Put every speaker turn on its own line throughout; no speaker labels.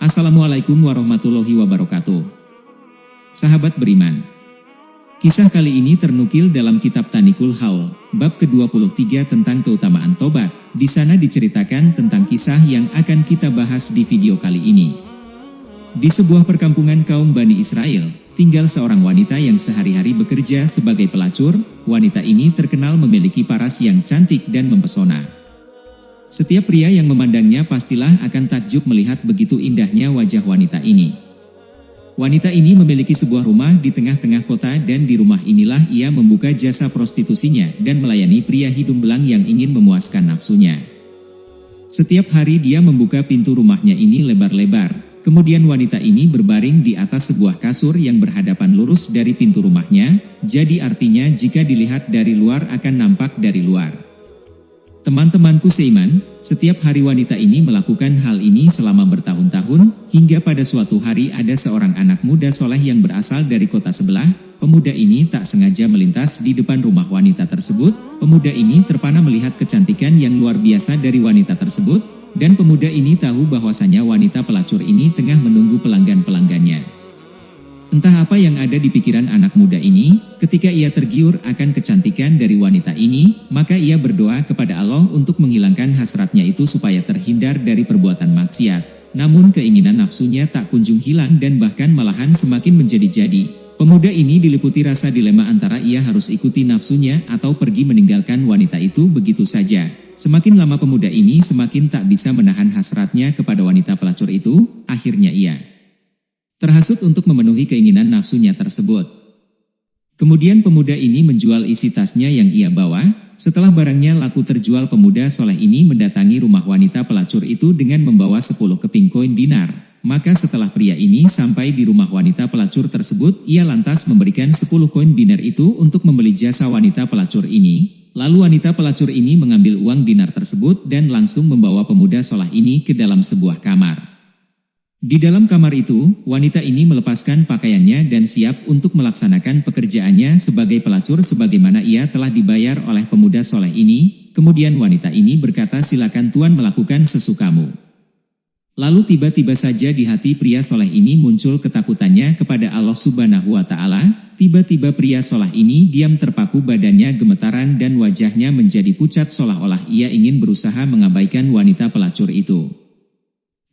Assalamualaikum warahmatullahi wabarakatuh. Sahabat beriman, kisah kali ini ternukil dalam kitab Tanikul Haul, bab ke-23 tentang keutamaan tobat. Di sana diceritakan tentang kisah yang akan kita bahas di video kali ini. Di sebuah perkampungan kaum Bani Israel, tinggal seorang wanita yang sehari-hari bekerja sebagai pelacur. Wanita ini terkenal memiliki paras yang cantik dan mempesona. Setiap pria yang memandangnya pastilah akan takjub melihat begitu indahnya wajah wanita ini. Wanita ini memiliki sebuah rumah di tengah-tengah kota dan di rumah inilah ia membuka jasa prostitusinya dan melayani pria hidung belang yang ingin memuaskan nafsunya. Setiap hari dia membuka pintu rumahnya ini lebar-lebar. Kemudian wanita ini berbaring di atas sebuah kasur yang berhadapan lurus dari pintu rumahnya, jadi artinya jika dilihat dari luar akan nampak dari luar. Teman-temanku seiman, setiap hari wanita ini melakukan hal ini selama bertahun-tahun, hingga pada suatu hari ada seorang anak muda soleh yang berasal dari kota sebelah. Pemuda ini tak sengaja melintas di depan rumah wanita tersebut. Pemuda ini terpana melihat kecantikan yang luar biasa dari wanita tersebut, dan pemuda ini tahu bahwasanya wanita pelacur ini tengah menunggu pelanggan-pelanggannya. Entah apa yang ada di pikiran anak muda ini, ketika ia tergiur akan kecantikan dari wanita ini, maka ia berdoa kepada Allah untuk menghilangkan hasratnya itu supaya terhindar dari perbuatan maksiat. Namun keinginan nafsunya tak kunjung hilang dan bahkan malahan semakin menjadi-jadi. Pemuda ini diliputi rasa dilema antara ia harus ikuti nafsunya atau pergi meninggalkan wanita itu begitu saja. Semakin lama pemuda ini semakin tak bisa menahan hasratnya kepada wanita pelacur itu, akhirnya ia terhasut untuk memenuhi keinginan nafsunya tersebut. Kemudian pemuda ini menjual isi tasnya yang ia bawa. Setelah barangnya laku terjual, pemuda soleh ini mendatangi rumah wanita pelacur itu dengan membawa 10 keping koin dinar. Maka setelah pria ini sampai di rumah wanita pelacur tersebut, ia lantas memberikan 10 koin dinar itu untuk membeli jasa wanita pelacur ini. Lalu wanita pelacur ini mengambil uang dinar tersebut dan langsung membawa pemuda soleh ini ke dalam sebuah kamar. Di dalam kamar itu, wanita ini melepaskan pakaiannya dan siap untuk melaksanakan pekerjaannya sebagai pelacur sebagaimana ia telah dibayar oleh pemuda soleh ini. Kemudian wanita ini berkata, "Silakan Tuan melakukan sesukamu." Lalu tiba-tiba saja di hati pria soleh ini muncul ketakutannya kepada Allah Subhanahu wa Ta'ala. Tiba-tiba pria soleh ini diam terpaku, badannya gemetaran dan wajahnya menjadi pucat seolah-olah ia ingin berusaha mengabaikan wanita pelacur itu.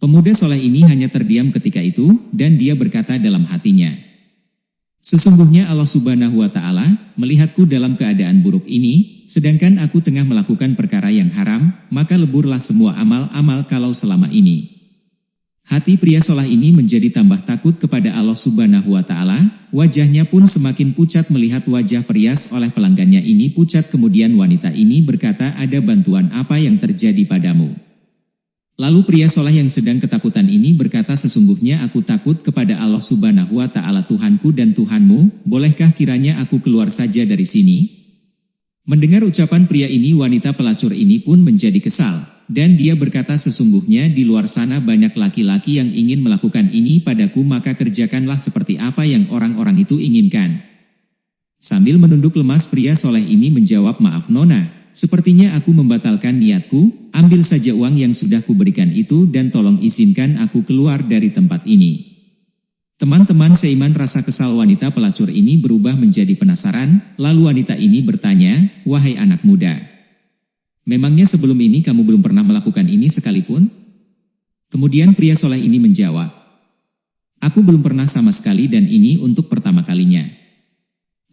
Pemuda soleh ini hanya terdiam ketika itu, dan dia berkata dalam hatinya, "Sesungguhnya Allah Subhanahu wa Ta'ala melihatku dalam keadaan buruk ini, sedangkan aku tengah melakukan perkara yang haram, maka leburlah semua amal-amal kalau selama ini." Hati pria soleh ini menjadi tambah takut kepada Allah Subhanahu wa Ta'ala. Wajahnya pun semakin pucat melihat wajah perias oleh pelanggannya ini pucat. Kemudian wanita ini berkata, "Ada bantuan apa yang terjadi padamu?" Lalu pria soleh yang sedang ketakutan ini berkata, "Sesungguhnya aku takut kepada Allah Subhanahu wa Ta'ala, Tuhanku dan Tuhanmu, bolehkah kiranya aku keluar saja dari sini?" Mendengar ucapan pria ini, wanita pelacur ini pun menjadi kesal, dan dia berkata, "Sesungguhnya di luar sana banyak laki-laki yang ingin melakukan ini padaku, maka kerjakanlah seperti apa yang orang-orang itu inginkan." Sambil menunduk lemas, pria soleh ini menjawab, "Maaf Nona, sepertinya aku membatalkan niatku, ambil saja uang yang sudah kuberikan itu dan tolong izinkan aku keluar dari tempat ini." Teman-teman seiman, rasa kesal wanita pelacur ini berubah menjadi penasaran. Lalu wanita ini bertanya, "Wahai anak muda, memangnya sebelum ini kamu belum pernah melakukan ini sekalipun?" Kemudian pria soleh ini menjawab, "Aku belum pernah sama sekali dan ini untuk pertama kalinya."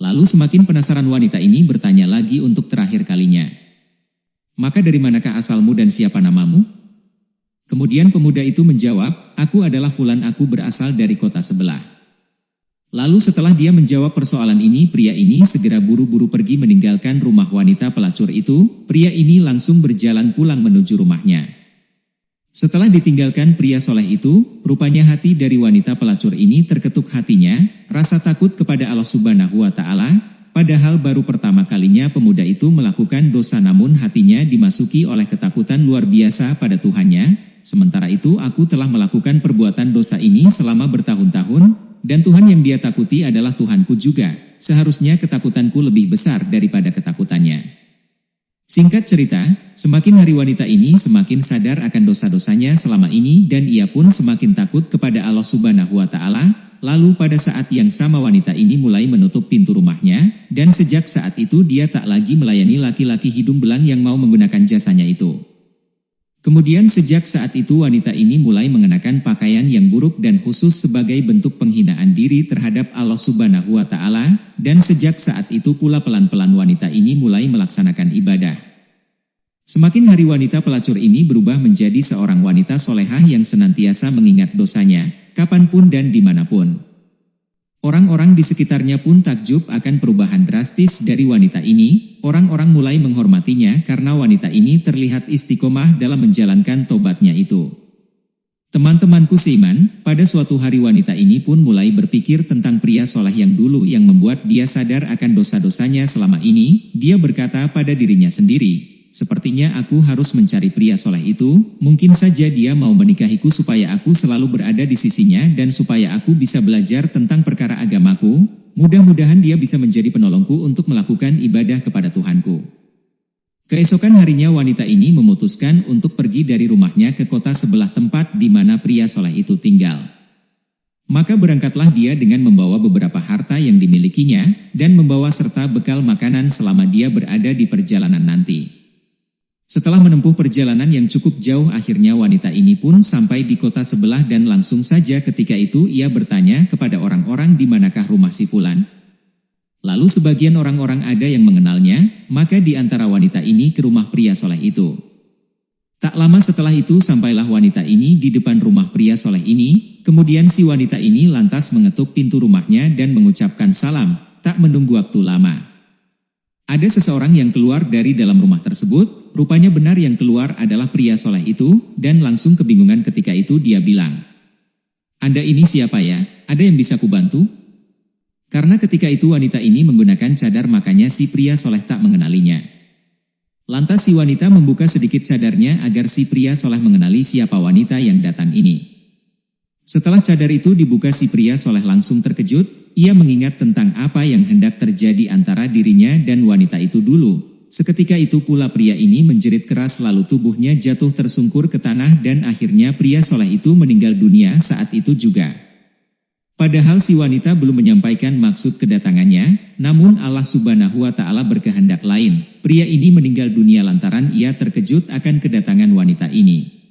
Lalu semakin penasaran wanita ini bertanya lagi untuk terakhir kalinya, "Maka dari manakah asalmu dan siapa namamu?" Kemudian pemuda itu menjawab, "Aku adalah Fulan, aku berasal dari kota sebelah." Lalu setelah dia menjawab persoalan ini, pria ini segera buru-buru pergi meninggalkan rumah wanita pelacur itu. Pria ini langsung berjalan pulang menuju rumahnya. Setelah ditinggalkan pria soleh itu, rupanya hati dari wanita pelacur ini terketuk hatinya, rasa takut kepada Allah Subhanahu wa Ta'ala. Padahal baru pertama kalinya pemuda itu melakukan dosa, namun hatinya dimasuki oleh ketakutan luar biasa pada Tuhannya. Sementara itu aku telah melakukan perbuatan dosa ini selama bertahun-tahun, dan Tuhan yang dia takuti adalah Tuhanku juga. Seharusnya ketakutanku lebih besar daripada ketakutannya. Singkat cerita, semakin hari wanita ini semakin sadar akan dosa-dosanya selama ini dan ia pun semakin takut kepada Allah Subhanahu wa Ta'ala. Lalu pada saat yang sama wanita ini mulai menutup pintu rumahnya, dan sejak saat itu dia tak lagi melayani laki-laki hidung belang yang mau menggunakan jasanya itu. Kemudian sejak saat itu wanita ini mulai mengenakan pakaian yang buruk dan khusus sebagai bentuk penghinaan diri terhadap Allah Subhanahu wa Ta'ala, dan sejak saat itu pula pelan-pelan wanita ini mulai melaksanakan ibadah. Semakin hari wanita pelacur ini berubah menjadi seorang wanita solehah yang senantiasa mengingat dosanya, kapanpun dan dimanapun. Orang-orang di sekitarnya pun takjub akan perubahan drastis dari wanita ini. Orang-orang mulai menghormatinya karena wanita ini terlihat istiqomah dalam menjalankan tobatnya itu. Teman-temanku seiman, pada suatu hari wanita ini pun mulai berpikir tentang pria soleh yang dulu yang membuat dia sadar akan dosa-dosanya selama ini. Dia berkata pada dirinya sendiri, sepertinya aku harus mencari pria soleh itu, mungkin saja dia mau menikahiku supaya aku selalu berada di sisinya dan supaya aku bisa belajar tentang perkara agamaku, mudah-mudahan dia bisa menjadi penolongku untuk melakukan ibadah kepada Tuhanku. Keesokan harinya wanita ini memutuskan untuk pergi dari rumahnya ke kota sebelah tempat di mana pria soleh itu tinggal. Maka berangkatlah dia dengan membawa beberapa harta yang dimilikinya, dan membawa serta bekal makanan selama dia berada di perjalanan nanti. Setelah menempuh perjalanan yang cukup jauh akhirnya wanita ini pun sampai di kota sebelah dan langsung saja ketika itu ia bertanya kepada orang-orang di manakah rumah si Fulan. Lalu sebagian orang-orang ada yang mengenalnya, maka di antara wanita ini ke rumah pria soleh itu. Tak lama setelah itu sampailah wanita ini di depan rumah pria soleh ini, kemudian si wanita ini lantas mengetuk pintu rumahnya dan mengucapkan salam, tak menunggu waktu lama. Ada seseorang yang keluar dari dalam rumah tersebut, rupanya benar yang keluar adalah pria soleh itu, dan langsung kebingungan ketika itu dia bilang, "Anda ini siapa ya? Ada yang bisa kubantu?" Karena ketika itu wanita ini menggunakan cadar makanya si pria soleh tak mengenalinya. Lantas si wanita membuka sedikit cadarnya agar si pria soleh mengenali siapa wanita yang datang ini. Setelah cadar itu dibuka si pria soleh langsung terkejut, ia mengingat tentang apa yang hendak terjadi antara dirinya dan wanita itu dulu. Seketika itu pula pria ini menjerit keras lalu tubuhnya jatuh tersungkur ke tanah dan akhirnya pria soleh itu meninggal dunia saat itu juga. Padahal si wanita belum menyampaikan maksud kedatangannya, namun Allah Subhanahu wa Ta'ala berkehendak lain. Pria ini meninggal dunia lantaran ia terkejut akan kedatangan wanita ini.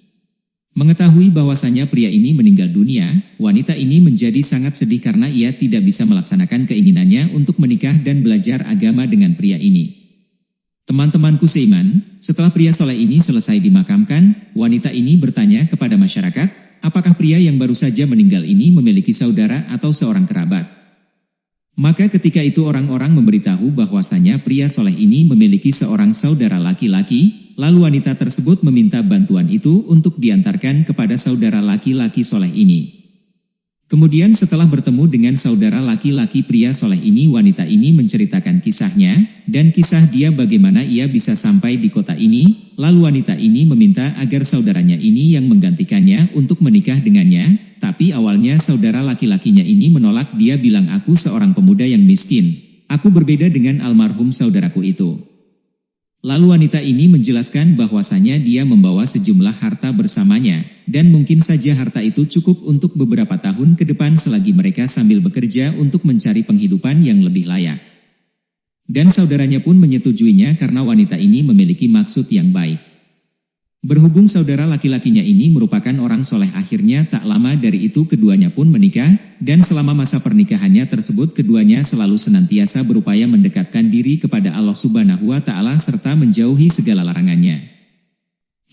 Mengetahui bahwasanya pria ini meninggal dunia, wanita ini menjadi sangat sedih karena ia tidak bisa melaksanakan keinginannya untuk menikah dan belajar agama dengan pria ini. Teman-temanku seiman, setelah pria soleh ini selesai dimakamkan, wanita ini bertanya kepada masyarakat, apakah pria yang baru saja meninggal ini memiliki saudara atau seorang kerabat? Maka ketika itu orang-orang memberitahu bahwasanya pria soleh ini memiliki seorang saudara laki-laki, lalu wanita tersebut meminta bantuan itu untuk diantarkan kepada saudara laki-laki soleh ini. Kemudian setelah bertemu dengan saudara laki-laki pria soleh ini, wanita ini menceritakan kisahnya, dan kisah dia bagaimana ia bisa sampai di kota ini, lalu wanita ini meminta agar saudaranya ini yang menggantikannya untuk menikah dengannya, tapi awalnya saudara laki-lakinya ini menolak. Dia bilang, aku seorang pemuda yang miskin, aku berbeda dengan almarhum saudaraku itu. Lalu wanita ini menjelaskan bahwasanya dia membawa sejumlah harta bersamanya, dan mungkin saja harta itu cukup untuk beberapa tahun ke depan selagi mereka sambil bekerja untuk mencari penghidupan yang lebih layak. Dan saudaranya pun menyetujuinya karena wanita ini memiliki maksud yang baik. Berhubung saudara laki-lakinya ini merupakan orang soleh, akhirnya tak lama dari itu keduanya pun menikah, dan selama masa pernikahannya tersebut keduanya selalu senantiasa berupaya mendekatkan diri kepada Allah Subhanahu wa Ta'ala serta menjauhi segala larangannya.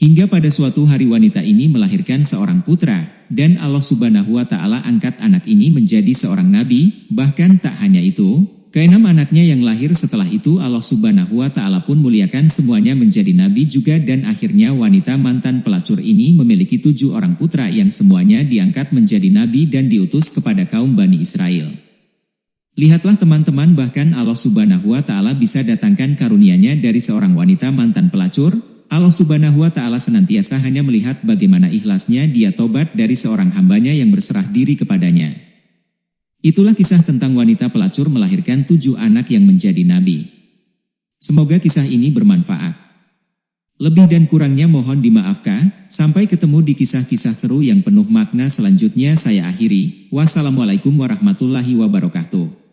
Hingga pada suatu hari wanita ini melahirkan seorang putra, dan Allah Subhanahu wa Ta'ala angkat anak ini menjadi seorang nabi. Bahkan tak hanya itu, keenam anaknya yang lahir setelah itu Allah Subhanahu wa Ta'ala pun muliakan semuanya menjadi nabi juga, dan akhirnya wanita mantan pelacur ini memiliki 7 orang putra yang semuanya diangkat menjadi nabi dan diutus kepada kaum Bani Israel. Lihatlah teman-teman, bahkan Allah Subhanahu wa Ta'ala bisa datangkan karunia-Nya dari seorang wanita mantan pelacur. Allah Subhanahu wa Ta'ala senantiasa hanya melihat bagaimana ikhlasnya dia tobat dari seorang hambanya yang berserah diri kepadanya. Itulah kisah tentang wanita pelacur melahirkan 7 anak yang menjadi nabi. Semoga kisah ini bermanfaat. Lebih dan kurangnya mohon dimaafkan. Sampai ketemu di kisah-kisah seru yang penuh makna selanjutnya. Saya akhiri. Wassalamualaikum warahmatullahi wabarakatuh.